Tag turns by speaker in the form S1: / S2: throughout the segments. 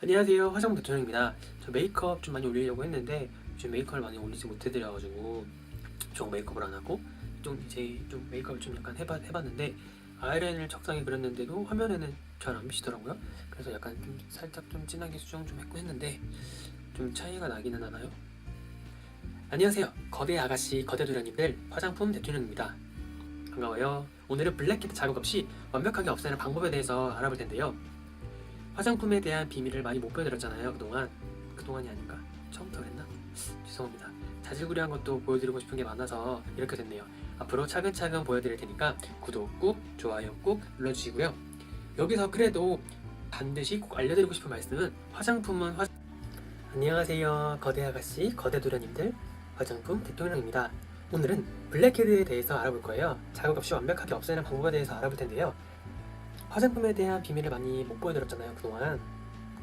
S1: 안녕하세요, 화장품 대통령입니다. 저 메이크업 좀 많이 올리려고 했는데 요즘 메이크업을 많이 올리지 못해드려가지고 좀 메이크업을 안 하고 좀 이제 좀 메이크업을 좀 약간 해봤는데 아이라인을 적당히 그렸는데도 화면에는 잘 안 비치더라고요. 그래서 약간 좀 살짝 좀 진하게 수정 좀 했고 했는데 좀 차이가 나기는 하나요? 안녕하세요, 거대 아가씨 거대 도련님들 화장품 대통령입니다. 반가워요. 오늘은 블랙헤드 자극 없이 완벽하게 없애는 방법에 대해서 알아볼 텐데요. 화장품에 대한 비밀을 많이 못 보여드렸잖아요, 그동안이 아닌가? 처음부터 그랬나? 죄송합니다. 자질구레한 것도 보여드리고 싶은 게 많아서 이렇게 됐네요. 앞으로 차근차근 보여드릴 테니까 구독 꾹, 좋아요 꾹 눌러주시고요. 여기서 그래도 반드시 꼭 알려드리고 싶은 말씀은 안녕하세요, 거대 아가씨 거대 도련님들 화장품 대통령입니다. 오늘은 블랙헤드에 대해서 알아볼 거예요. 자극 없이 완벽하게 없애는 방법에 대해서 알아볼 텐데요. 화장품에 대한 비밀을 많이 못 보여드렸잖아요,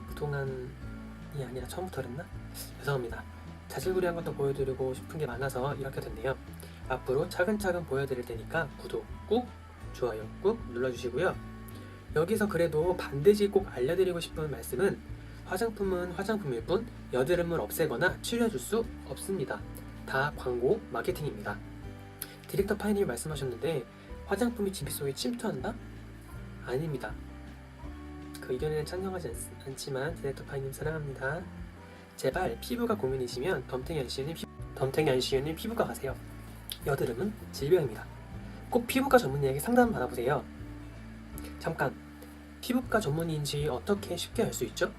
S1: 그동안이 아니라 처음부터 그랬나? 죄송합니다. 자질구레한 것도 보여드리고 싶은 게 많아서 이렇게 됐네요. 앞으로 차근차근 보여드릴 테니까 구독 꾹, 좋아요 꾹 눌러주시고요. 여기서 그래도 반드시 꼭 알려드리고 싶은 말씀은 화장품은 화장품일 뿐 여드름을 없애거나 치료해줄 수 없습니다. 다 광고, 마케팅입니다. 디렉터 파이님이 말씀하셨는데 화장품이 진피 속에 침투한다? 아닙니다. 그 의견에는 찬성하지 않지만 디렉터 파이님 사랑합니다. 제발 피부가 고민이시면 덤탱이 안시윤님 피부과 가세요. 여드름은 질병입니다. 꼭 피부과 전문의에게 상담 받아보세요. 잠깐, 피부과 전문의인지 어떻게 쉽게 알 수 있죠?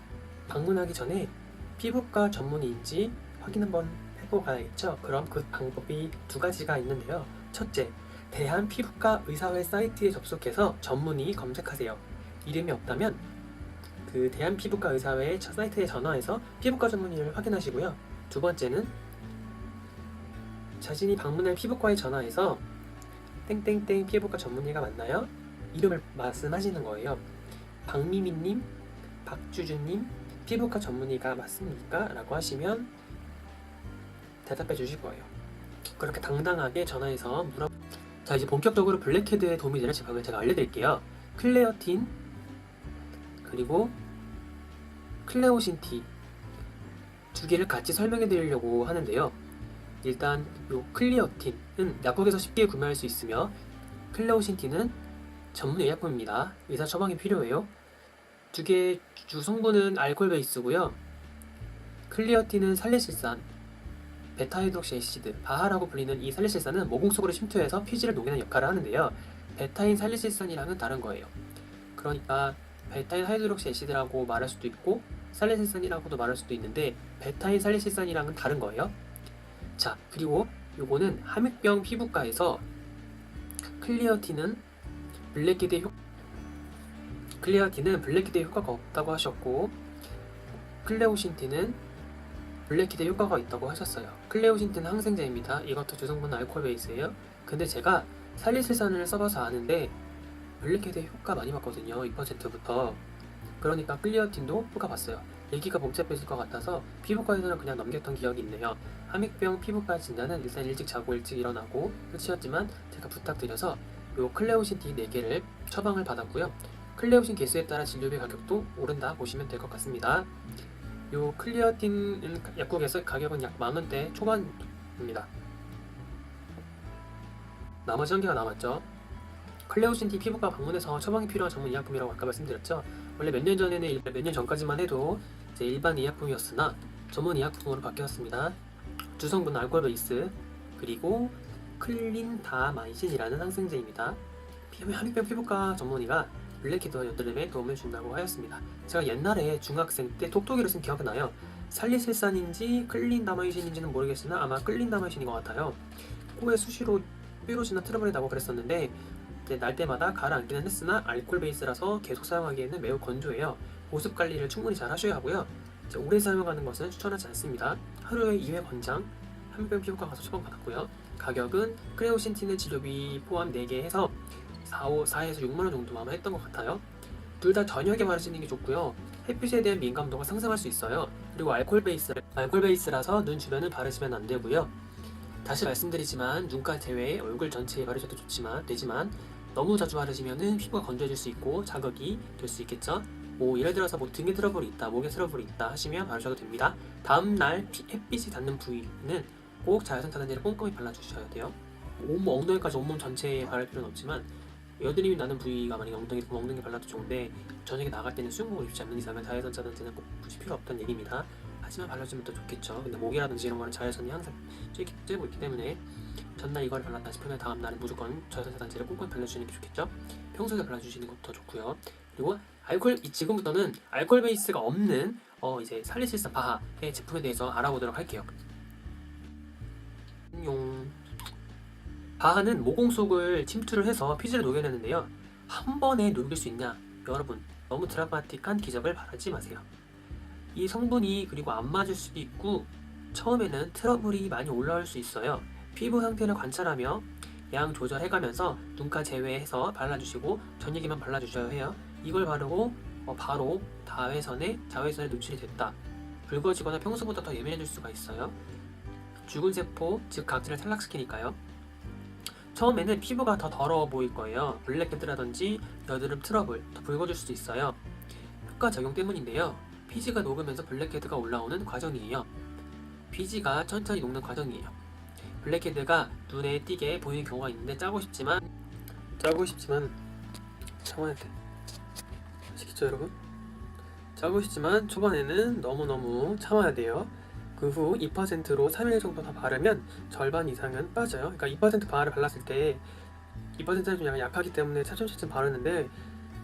S1: 방문하기 전에 피부과 전문의인지 확인 한번 해보고 가야겠죠? 그럼 그 방법이 두 가지가 있는데요. 첫째, 대한피부과 의사회 사이트에 접속해서 전문의 검색하세요. 이름이 없다면 그 대한피부과 의사회 사이트에 전화해서 피부과 전문의를 확인하시고요. 두 번째는 자신이 방문할 피부과에 전화해서 땡땡땡 피부과 전문의가 맞나요? 이름을 말씀하시는 거예요. 박미미님, 박주주님, 피부과 전문의가 맞습니까? 라고 하시면 대답해 주실 거예요. 그렇게 당당하게 전화해서 자, 이제 본격적으로 블랙헤드에 도움이 되는 제품을 제가 알려드릴게요. 클레어틴 그리고 클레오신티 두 개를 같이 설명해 드리려고 하는데요. 일단 요 클리어틴은 약국에서 쉽게 구매할 수 있으며 클레오신티는 전문 의약품입니다. 의사 처방이 필요해요. 두 개의 주 성분은 알코올 베이스고요. 클리어틴은 살리실산, 베타히드록시 애시드, 바하라고 불리는 이 살리실산은 모공 속으로 침투해서 피지를 녹이는 역할을 하는데요. 베타인 살리실산이랑은 다른 거예요. 그러니까 베타인 하이드록시 애시드라고 말할 수도 있고 살리실산이라고도 말할 수도 있는데 베타인 살리실산이랑은 다른 거예요. 자, 그리고 요거는 함익병 피부과에서 클리어틴은 블랙헤드에 효과가 없다고 하셨고 클레오신티는 블랙헤드에 효과가 있다고 하셨어요. 클레오신티는 항생제입니다. 이것도 주성분은 알코올 베이스예요. 근데 제가 살리실산을 써봐서 아는데 블랙헤드에 효과 많이 봤거든요. 2%부터. 그러니까 클리어틴도 효과 봤어요. 얘기가 복잡해질 것 같아서 피부과에서는 그냥 넘겼던 기억이 있네요. 함익병 피부과 진단은 일단 일찍 자고 일찍 일어나고 끝이었지만 제가 부탁드려서 요 클레오신티 4개를 처방을 받았고요. 클레오신 개수에 따라 진료비 가격도 오른다 보시면 될 것 같습니다. 요 클리어틴은 약국에서 가격은 약 만원대 초반입니다. 나머지 한 개가 남았죠. 클레오신티 피부과 방문해서 처방이 필요한 전문 의약품이라고 아까 말씀드렸죠. 원래 몇 년 전까지만 해도 이제 일반 의약품이었으나 전문 의약품으로 바뀌었습니다. 주성분은 알코올 베이스 그리고 클린다마이신이라는 항생제입니다. 함익병 피부과 전문의가 블랙헤드와 여드름에 도움을 준다고 하였습니다. 제가 옛날에 중학생 때 톡톡이를 쓴 기억이 나요. 살리실산인지 클린다마이신인지는 모르겠으나 아마 클린다마이신인 것 같아요. 코에 수시로 뾰루지나 트러블이 나고 그랬었는데 날 때마다 가라앉기는 했으나 알코올 베이스라서 계속 사용하기에는 매우 건조해요. 보습 관리를 충분히 잘 하셔야 하고요. 오래 사용하는 것은 추천하지 않습니다. 하루에 2회 권장 함익병 피부과 가서 처방받았고요. 가격은 클레오신티는 진료비 포함 4개 해서 4에서 6만원 정도 아마 했던 것 같아요. 둘 다 저녁에 바르시는 게 좋고요. 햇빛에 대한 민감도가 상승할 수 있어요. 그리고 알코올 베이스라서 눈 주변을 바르시면 안 되고요. 다시 말씀드리지만 눈가 제외 얼굴 전체에 바르셔도 되지만 너무 자주 바르시면 피부가 건조해질 수 있고 자극이 될 수 있겠죠. 뭐 예를 들어서 뭐 등에 트러블이 있다, 목에 트러블이 있다 하시면 바르셔도 됩니다. 다음날 햇빛이 닿는 부위는 꼭 자외선 차단제를 꼼꼼히 발라주셔야 돼요. 뭐 엉덩이까지 온몸 전체에 바를 필요는 없지만 여드름이 나는 부위가 만약에 엉덩이에 발라도 좋은데 저녁에 나갈 때는 수영복을 입지 않는 이상은 자외선 차단제는 꼭 굳이 필요 없다는 얘기입니다. 하지만 발라주면 더 좋겠죠. 근데 목이라든지 이런 거는 자외선이 항상 쬐고 있기 때문에 전날 이걸 발랐다 싶으면 다음날은 무조건 자외선 차단제를 꼼꼼히 발라주시는 게 좋겠죠. 평소에 발라주시는 것도 좋고요. 그리고 지금부터는 알코올 베이스가 없는 이제 살리실산 바하의 제품에 대해서 알아보도록 할게요. 바하는 모공 속을 침투를 해서 피지를 녹여내는데요. 한 번에 녹일 수 있냐? 여러분, 너무 드라마틱한 기적을 바라지 마세요. 이 성분이 그리고 안 맞을 수도 있고 처음에는 트러블이 많이 올라올 수 있어요. 피부 상태를 관찰하며 양 조절해가면서 눈가 제외해서 발라주시고 저녁에만 발라주셔야 해요. 이걸 바르고 바로 자외선에 노출이 됐다. 붉어지거나 평소보다 더 예민해질 수가 있어요. 죽은 세포, 즉 각질을 탈락시키니까요. 처음에는 피부가 더 더러워 보일 거예요. 블랙헤드라든지 여드름 트러블, 더 붉어질 수도 있어요. 효과 작용 때문인데요. 피지가 녹으면서 블랙헤드가 올라오는 과정이에요. 피지가 천천히 녹는 과정이에요. 블랙헤드가 눈에 띄게 보이는 경우가 있는데 짜고 싶지만 참아야 돼. 아시겠죠 여러분? 짜고 싶지만 초반에는 너무너무 참아야 돼요. 그 후 2%로 3일 정도 더 바르면 절반 이상은 빠져요. 그러니까 2% 바를 발랐을 때 2%는 좀 약하기 때문에 차츰차츰 바르는데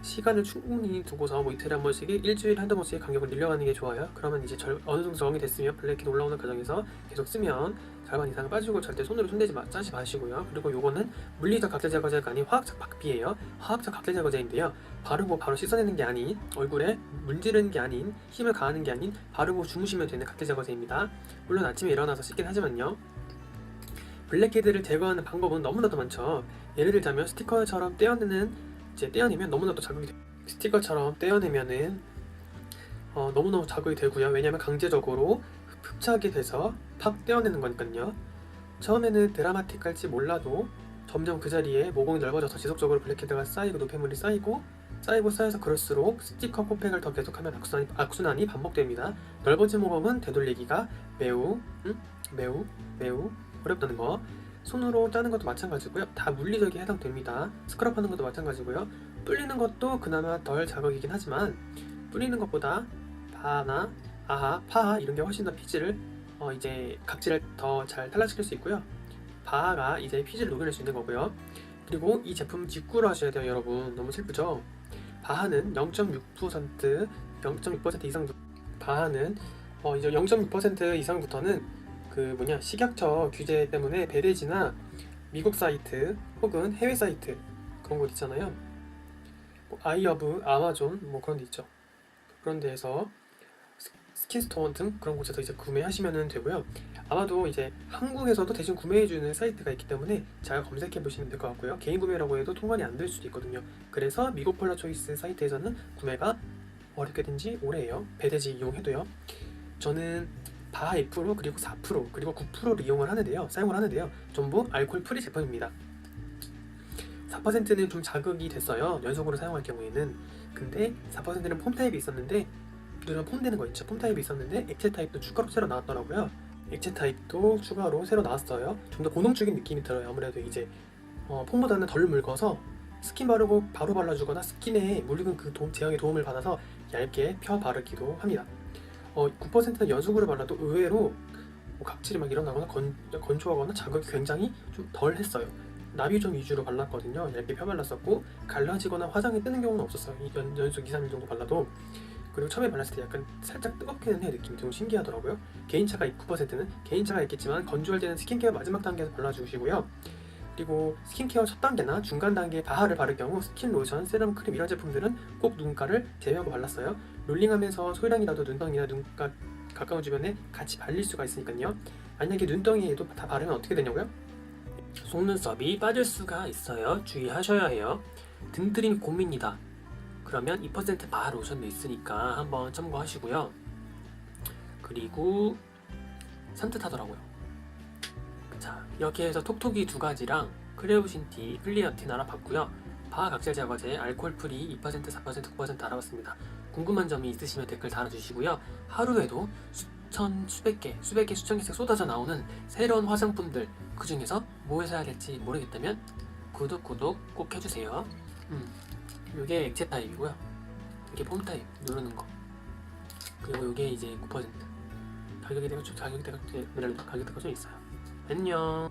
S1: 시간을 충분히 두고서 뭐 이틀에 한 번씩, 일주일에 한두 번씩 간격을 늘려가는 게 좋아요. 그러면 이제 어느 정도 적응이 됐으면 블랙헤드 올라오는 과정에서 계속 쓰면 절반 이상은 빠지고 절대 손으로 짜지 마시고요. 그리고 요거는 물리적 각질 제거제가 아닌 화학적 박피예요. 화학적 각질 제거제인데요. 바르고 바로 씻어내는 게 아닌, 얼굴에 문지르는 게 아닌, 힘을 가하는 게 아닌 바르고 주무시면 되는 각질 제거제입니다. 물론 아침에 일어나서 씻긴 하지만요. 블랙헤드를 제거하는 방법은 너무나도 많죠. 예를 들자면 스티커처럼 떼어내면 너무나도 자극이 돼요. 스티커처럼 떼어내면은 너무너무 자극이 되고요. 왜냐하면 강제적으로 흡착이 돼서 팍 떼어내는 거니까요. 처음에는 드라마틱할지 몰라도 점점 그 자리에 모공이 넓어져서 지속적으로 블랙헤드가 쌓이고 노폐물이 쌓여서 그럴수록 스티커 콤팩을 더 계속하면 악순환이 반복됩니다. 넓어진 모공은 되돌리기가 매우 어렵다는 거. 손으로 짜는 것도 마찬가지고요. 다 물리적에 해당됩니다. 스크럽하는 것도 마찬가지고요. 불리는 것도 그나마 덜 자극이긴 하지만 불리는 것보다 바나 아하, 파하 이런 게 훨씬 더 피지를 이제 각질을 더 잘 탈락시킬 수 있고요. 바하가 이제 피지를 녹여낼 수 있는 거고요. 그리고 이 제품 직구로 하셔야 돼요, 여러분. 너무 슬프죠? 바하는 0.6% 이상 바하는 이제 0.6% 이상부터는 식약처 규제 때문에 배대지나 미국 사이트 혹은 해외 사이트 그런 곳 있잖아요. 아이허브, 아마존 그런 데 있죠. 그런 데에서 스킨스토어 등 그런 곳에서 이제 구매하시면 되고요. 아마도 이제 한국에서도 대신 구매해주는 사이트가 있기 때문에 잘 검색해 보시면 될 것 같고요. 개인 구매라고 해도 통관이 안 될 수도 있거든요. 그래서 미국 폴라 초이스 사이트에서는 구매가 어렵게든지 오래해요. 배대지 이용해도요. 저는 바하 2% 그리고 4% 그리고 9%를 사용을 하는데요. 전부 알코올 프리 제품입니다. 4%는 좀 자극이 됐어요. 연속으로 사용할 경우에는. 근데 4%는 폼 타입이 있었는데 눈에 폼 되는 거 있죠. 폼 타입이 있었는데 액체 타입도 추가로 새로 나왔더라고요. 액체 타입도 추가로 새로 나왔어요. 좀 더 고농축인 느낌이 들어요. 아무래도 이제 폼보다는 덜 묽어서 스킨 바르고 바로 발라주거나 스킨에 묽은 그 제형의 도움을 받아서 얇게 펴 바르기도 합니다. 9%는 연속으로 발라도 의외로 각질이 막 일어나거나 건조하거나 자극이 굉장히 좀 덜 했어요. 나비존 위주로 발랐거든요. 얇게 펴 발랐었고 갈라지거나 화장이 뜨는 경우는 없었어요. 연속 2-3일 정도 발라도. 그리고 처음에 발랐을 때 약간 살짝 뜨겁기는 해요. 느낌이 좀 신기하더라고요. 개인차가 9%는 개인차가 있겠지만 건조할 때는 스킨케어 마지막 단계에서 발라주시고요. 그리고 스킨케어 첫 단계나 중간 단계에 바하를 바를 경우 스킨 로션, 세럼, 크림 이런 제품들은 꼭 눈가를 제외하고 발랐어요. 롤링하면서 소량이라도 눈덩이나 눈가 가까운 주변에 같이 발릴 수가 있으니까요. 만약에 눈덩이에도 다 바르면 어떻게 되냐고요? 속눈썹이 빠질 수가 있어요. 주의하셔야 해요. 등뜨림 고민이다. 그러면 2% 바하 로션도 있으니까 한번 참고하시고요. 그리고 산뜻하더라고요. 자, 이렇게 해서 톡톡이 2가지랑 크레오신티, 클리어틴 알아봤고요. 바하 각질 제거제, 알코올 프리 2%, 4%, 9% 알아봤습니다. 궁금한 점이 있으시면 댓글 달아주시고요. 하루에도 수백 개, 수천 개씩 쏟아져 나오는 새로운 화장품들, 그 중에서 뭘 사야 될지 모르겠다면 구독 꼭 해주세요. 이게 액체 타입이고요. 이게 폼 타입 누르는 거. 그리고 이게 이제 9%. 가격대가 좀 있어요. 안녕.